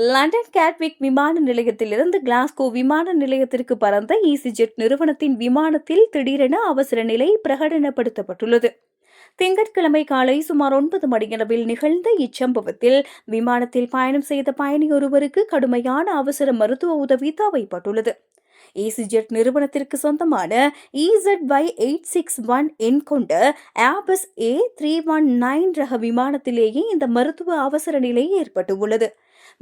London Gatwick விமான நிலையத்திலிருந்து Glasgow விமான நிலையத்திற்கு பறந்த ஈசிஜெட் நிறுவனத்தின் விமானத்தில் திடீரென அவசர நிலை பிரகடனப்படுத்தப்பட்டுள்ளது. திங்கட்கிழமை காலை சுமார் 9 மணியளவில் நிகழ்ந்த இச்சம்பவத்தில் விமானத்தில் பயணம் செய்த பயணி ஒருவருக்கு கடுமையான அவசர மருத்துவ உதவி தேவைப்பட்டுள்ளது. ஈசிஜெட் நிறுவனத்திற்கு சொந்தமான EZY861 எண் கொண்ட ஏர்பஸ் A319 ரக விமானத்திலேயே இந்த மருத்துவ அவசர நிலை ஏற்பட்டுள்ளது.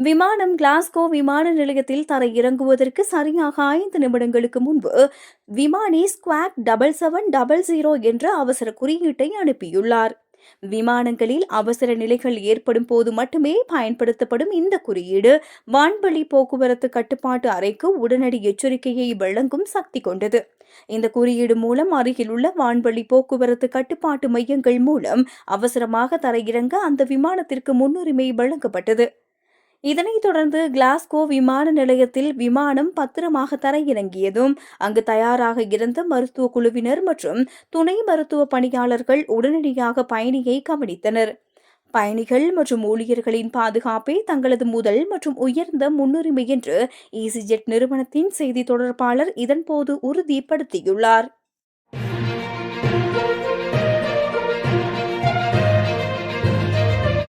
விமானம் கிளாஸ்கோ விமான நிலையத்தில் தரையிறங்குவதற்கு சரியாக 5 நிமிடங்களுக்கு முன்பு விமானி ஸ்குவாட் 7700 என்ற அவசர குறியீட்டை அனுப்பியுள்ளார். விமானங்களில் அவசர நிலைகள் ஏற்படும் போது மட்டுமே பயன்படுத்தப்படும் இந்த குறியீடு வான்வழி போக்குவரத்து கட்டுப்பாட்டு அறைக்கு உடனடி எச்சரிக்கையை வழங்கும் சக்தி கொண்டது. இந்த குறியீடு மூலம் அருகிலுள்ள வான்வழி போக்குவரத்து கட்டுப்பாட்டு மையங்கள் மூலம் அவசரமாக தரையிறங்க அந்த விமானத்திற்கு முன்னுரிமை வழங்கப்பட்டது. இதனைத் தொடர்ந்து கிளாஸ்கோ விமான நிலையத்தில் விமானம் பத்திரமாக தரையிறங்கியதும் அங்கு தயாராக இருந்த மருத்துவ குழுவினர் மற்றும் துணை மருத்துவ பணியாளர்கள் உடனடியாக பயணியை கவனித்தனர். பயணிகள் மற்றும் ஊழியர்களின் பாதுகாப்பே தங்களது முதல் மற்றும் உயர்ந்த முன்னுரிமை என்று ஈசிஜெட் நிறுவனத்தின் செய்தி தொடர்பாளர் இதன்போது உறுதிப்படுத்தியுள்ளார்.